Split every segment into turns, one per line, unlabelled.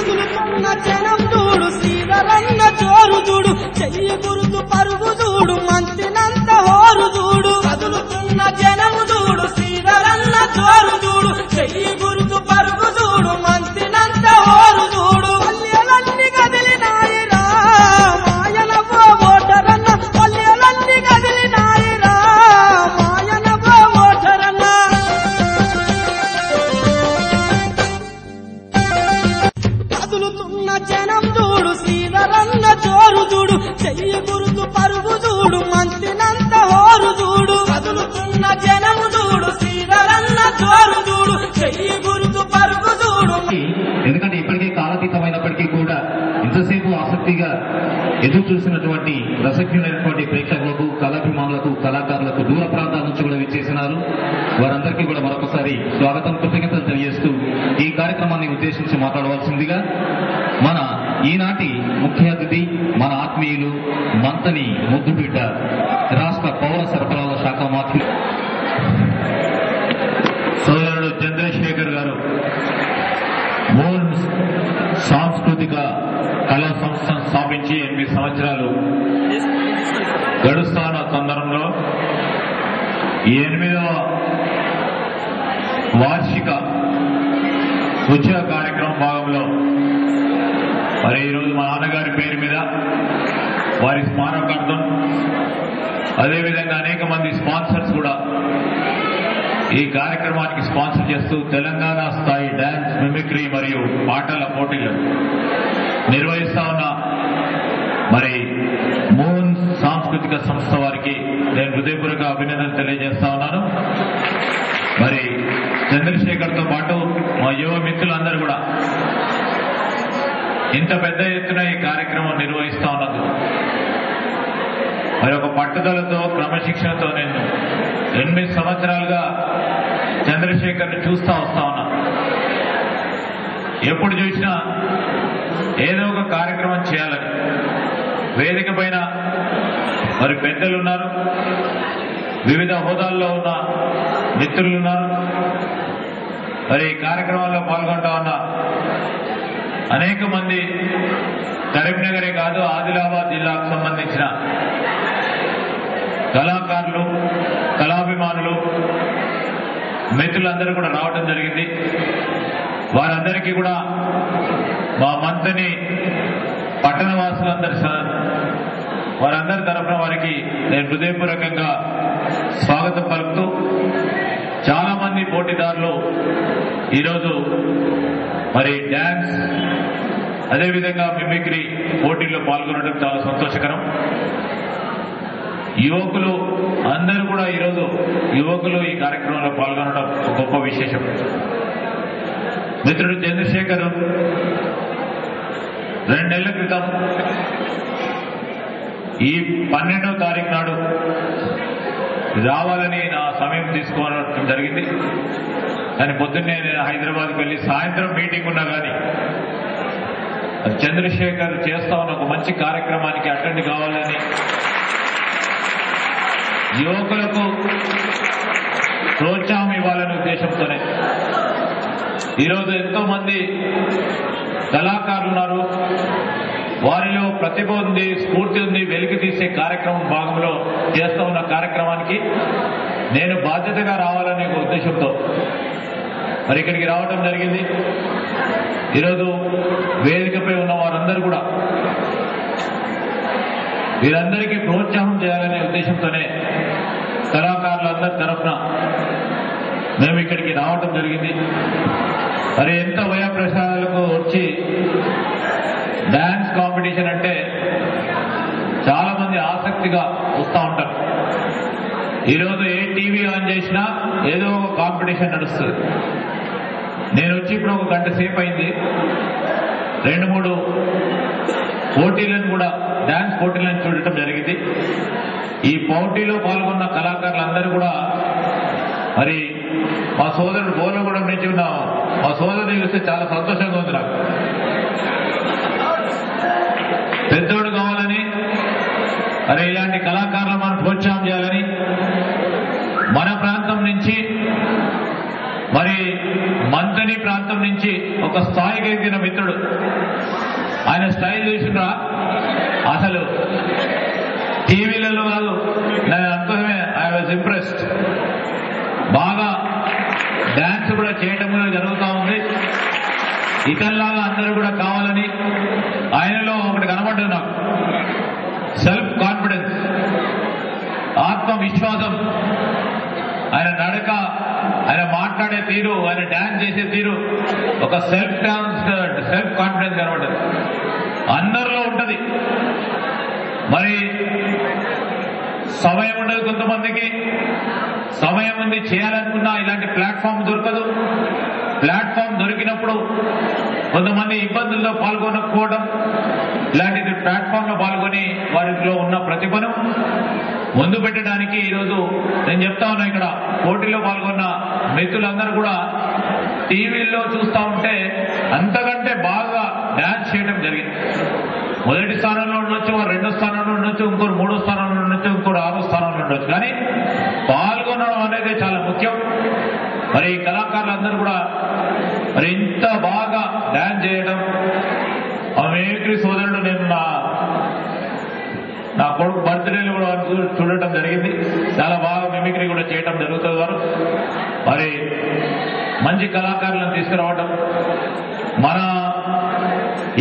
కదులుతున్న జనం చూడు శ్రీధరన్న జోరు చూడు చెయ్యి గురుతు పరుగు చూడు మంత్రినంత హోరు చూడు కదులుతున్న జనం చూడు శ్రీధరన్న జోరు చూడు చెయ్యి గురుతు పరుగు చూడు మంత్రినంత హోరు చూడు పల్లెలన్నీ కదిలినాయిరా మాయనవో ఓటరన్న పల్లెలన్నీ కదిలినాయిరా మాయనవో ఓటరన్న కదులుతున్న జనం చూడు శ్రీధరన్న జోరు చూడు చెయ్యి గురుతు పరుగు చూడు మంత్రినంత హోరు చూడు కదులుతున్న జనం చూడు శ్రీధరన్న జోరు చూడు చెయ్యి గురుతు పరుగు చూడు.
ఎందుకంటే ఇప్పటికీ కాలాతీతమైనప్పటికీ కూడా ఇంతసేపు ఆసక్తిగా ఎదురు చూసినటువంటి రసజ్ఞులైనటువంటి ప్రేక్షకులకు కళాభిమానులకు కళాకారులకు దూర ప్రాంతాల నుంచి కూడా విచ్చేసినారు. వారందరికీ కూడా మరొకసారి స్వాగతం కృతజ్ఞతలు తెలియజేస్తూ ఈ కార్యక్రమాన్ని ఉద్దేశించి మాట్లాడవలసిందిగా మన ఈనాటి ముఖ్య అతిథి మన ఆత్మీయులు మంతని ముద్దుబిడ్డ రాష్ట్ర పౌర సరఫరాల శాఖ మంత్రి సోదరుడు చంద్రశేఖర్ గారు మూన్ సాంస్కృతిక కళా సంస్థను స్థాపించి 8 సంవత్సరాలు గడుస్తున్న సందర్భంలో 8వ వార్షిక ఉత్సవ కార్యక్రమం భాగంలో మరి ఈరోజు మా నాన్నగారి పేరు మీద వారి స్మారకార్థం అదేవిధంగా అనేక మంది స్పాన్సర్స్ కూడా ఈ కార్యక్రమానికి స్పాన్సర్ చేస్తూ తెలంగాణ స్థాయి డాన్స్ మిమిక్రీ మరియు పాటల పోటీలు నిర్వహిస్తా ఉన్న మరి మూన్ సాంస్కృతిక సంస్థ వారికి నేను హృదయపూర్వక అభినందనలు తెలియజేస్తా ఉన్నాను. మరి చంద్రశేఖర్తో పాటు మా యువ మిత్రులందరూ కూడా ఇంత పెద్ద ఎత్తున ఈ కార్యక్రమం నిర్వహిస్తా ఉన్నందుకు మరి ఒక పట్టుదలతో క్రమశిక్షణతో నేను 8 సంవత్సరాలుగా చంద్రశేఖర్ని చూస్తా వస్తా ఉన్నా. ఎప్పుడు చూసినా ఏదో ఒక కార్యక్రమం చేయాలని వేదిక పైన మరి పెద్దలు ఉన్నారు, వివిధ హోదాల్లో ఉన్న మిత్రులు ఉన్నారు, మరి ఈ కార్యక్రమాల్లో పాల్గొంటా ఉన్న అనేక మంది కరీంనగరే కాదు ఆదిలాబాద్ జిల్లాకు సంబంధించిన కళాకారులు కళాభిమానులు మిత్రులందరూ కూడా రావడం జరిగింది. వారందరికీ కూడా మా మంత్రిని పట్టణవాసులందరి వారందరి తరఫున వారికి నేను హృదయపూర్వకంగా స్వాగతం పలుకుతూ చాలా మంది పోటీదారులు ఈరోజు మరి డాన్స్ అదేవిధంగా మిమిక్రీ పోటీల్లో పాల్గొనడం చాలా సంతోషకరం. యువకులు అందరూ కూడా ఈరోజు యువకులు ఈ కార్యక్రమంలో పాల్గొనడం గొప్ప విశేషం. మిత్రుడు చంద్రశేఖర్ 2 నెలల క్రితం ఈ 12వ తారీఖు నాడు రావాలని నా సమయం తీసుకోవడం జరిగింది. కానీ పొద్దున్నే నేను హైదరాబాద్కి వెళ్ళి సాయంత్రం మీటింగ్ ఉన్నా కానీ చంద్రశేఖర్ చేస్తా ఉన్న ఒక మంచి కార్యక్రమానికి అటెండ్ కావాలని యువకులకు ప్రోత్సాహం ఇవ్వాలనే ఉద్దేశంతోనే ఈరోజు ఎంతో మంది కళాకారులు ఉన్నారు, వారిలో ప్రతిభ ఉంది, స్ఫూర్తి ఉంది, వెలికి తీసే కార్యక్రమం భాగంలో చేస్తూ ఉన్న కార్యక్రమానికి నేను బాధ్యతగా రావాలనే ఉద్దేశంతో మరి ఇక్కడికి రావడం జరిగింది. ఈరోజు వేదికపై ఉన్న వారందరూ కూడా వీరందరికీ ప్రోత్సాహం చేయాలనే ఉద్దేశంతోనే కళాకారులందరి తరఫున మేము ఇక్కడికి రావడం జరిగింది. మరి ఎంత వయోప్రసాదాలకు వచ్చి డాన్స్ కాంపిటీషన్ అంటే చాలా మంది ఆసక్తిగా వస్తూ ఉంటారు. ఈరోజు ఏ టీవీ ఆన్ చేసినా ఏదో ఒక కాంపిటీషన్ నడుస్తుంది. నేను వచ్చి ఇప్పుడు 1 గంట సేపు అయింది. 2-3 పోటీలను కూడా డాన్స్ పోటీలను చూడటం జరిగింది. ఈ పోటీలో పాల్గొన్న కళాకారులందరూ కూడా మరి మా సోదరుడు బోలగూడెం నుంచి ఉన్న మా సోదరుని చూస్తే చాలా సంతోషంగా ఉంది. నాకు పెద్దోడు కావాలని అరే ఇలాంటి కళాకారులు మనం ప్రోత్సాహం చేయాలని మన ప్రాంతం నుంచి మరి మంతని ప్రాంతం నుంచి ఒక స్థాయికి ఎదిగిన మిత్రుడు ఆయన స్టైల్ చూసినా అసలు టీవీలలో కాదు, నేను అనుకోవడమే ఐ వాజ్ ఇంప్రెస్డ్. బాగా డాన్స్ కూడా చేయటం కూడా జరుగుతూ ఉంది. ఇతనిలాగా అందరూ కూడా కావాలని ఆయనలో ఒకటి కనబడ్డది నాకు, సెల్ఫ్ కాన్ఫిడెన్స్, ఆత్మవిశ్వాసం. ఆయన నడక, ఆయన మాట్లాడే తీరు, ఆయన డాన్స్ చేసే తీరు ఒక సెల్ఫ్ కాన్ఫిడెన్స్ కనబడ్డది, అందరిలో ఉంటది. మరి సమయం ఉండదు కొంతమందికి, సమయం ఉంది చేయాలనుకున్నా ఇలాంటి ప్లాట్ఫామ్ దొరకదు. ప్లాట్ఫామ్ దొరికినప్పుడు కొంతమంది ఇబ్బందుల్లో పాల్గొనకపోవడం, ఇలాంటి ప్లాట్ఫామ్ లో పాల్గొని వారిలో ఉన్న ప్రతిభను ముందు పెట్టడానికి ఈరోజు నేను చెప్తా ఉన్నా, ఇక్కడ పోటీలో పాల్గొన్న మిత్రులందరూ కూడా టీవీల్లో చూస్తూ ఉంటే అంతకంటే బాగా డాన్స్ చేయడం జరిగింది. మొదటి స్థానంలో ఉండొచ్చు, రెండో స్థానంలో ఉండొచ్చు, ఇంకోరు మూడో స్థానంలో ఉండొచ్చు, ఇంకోరు ఆరో స్థానంలో ఉండొచ్చు, కానీ పాల్గొనడం అనేది చాలా ముఖ్యం. మరి ఈ కళాకారులందరూ కూడా మరి ఇంత బాగా డాన్స్ చేయడం, ఆ మేమిక్రీ సోదరుడు నేను నా కొడుకు బర్త్డేలో కూడా చూడటం జరిగింది. చాలా బాగా మిమిక్రీ కూడా చేయటం జరుగుతుంది. వారు మరి మంచి కళాకారులను తీసుకురావడం, మన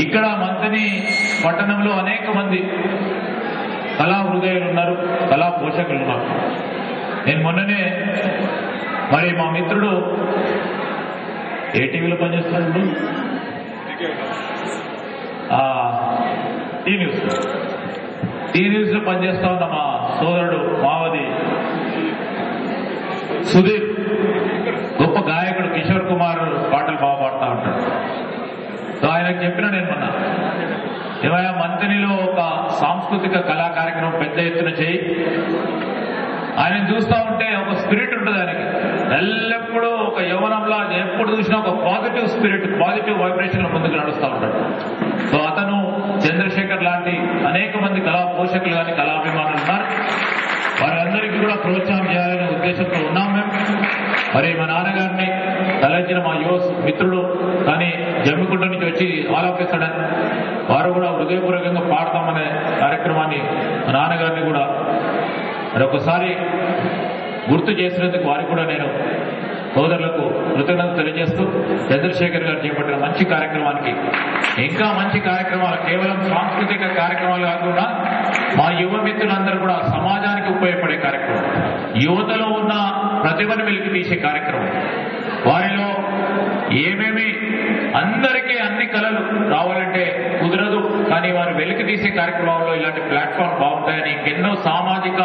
ఇక్కడ మంత్రి పట్టణంలో అనేక మంది కళా హృదయాలు ఉన్నారు, కళా పోషకులు ఉన్నారు. నేను మొన్ననే మరి మా మిత్రుడు ఏ టీవీలో పనిచేస్తున్నాడు, టీ న్యూస్ లో పనిచేస్తా ఉన్న మా సోదరుడు మావది సుధీర్, గొప్ప గాయకుడు, కిషోర్ కుమార్ పాటలు బాగా పాడుతూ ఉంటాడు. సో ఆయనకు చెప్పిన నేను మొన్న, ఏమయ్యా మంత్రిలో ఒక సాంస్కృతిక కళా కార్యక్రమం పెద్ద ఎత్తున చేయి. ఆయన చూస్తూ ఉంటే ఒక స్పిరిట్ ఉంటుంది ఆయనకి, ఎల్లప్పుడూ ఒక యవనంలా ఎప్పుడు చూసినా ఒక పాజిటివ్ స్పిరిట్, పాజిటివ్ వైబ్రేషన్ లో ముందుకు నడుస్తూ ఉంటాడు. సో అతను, చంద్రశేఖర్ లాంటి అనేక మంది కళా పోషకులు కానీ కళాభిమానులు ఉన్నారు. వారందరికీ కూడా ప్రోత్సాహం చేయాలనే ఉద్దేశంతో ఉన్నాం మేము. మరి మా నాన్నగారిని తలెత్తిన మా యువ మిత్రుడు కానీ జమ్మికుంట నుంచి వచ్చి ఆలోపిస్తాడని వారు కూడా హృదయపూర్వకంగా పాడతామనే కార్యక్రమాన్ని మా నాన్నగారిని కూడా మరొకసారి గుర్తు చేసినందుకు వారికి కూడా నేను సోదరులకు కృతజ్ఞతలు తెలియజేస్తూ, చంద్రశేఖర్ గారు చేపట్టిన మంచి కార్యక్రమానికి ఇంకా మంచి కార్యక్రమాలు, కేవలం సాంస్కృతిక కార్యక్రమాలు కాకుండా మా యువ మిత్రులందరూ కూడా సమాజానికి ఉపయోగపడే కార్యక్రమం, యువతలో ఉన్న ప్రతిభను వెలికి తీసే కార్యక్రమం, వారిలో ఏమేమి అందరికీ అన్ని కళలు రావాలంటే కుదరదు, కానీ వారు వెలికి తీసే కార్యక్రమంలో ఇలాంటి ప్లాట్ఫామ్ బాగుంటాయని ఇంకెన్నో సామాజిక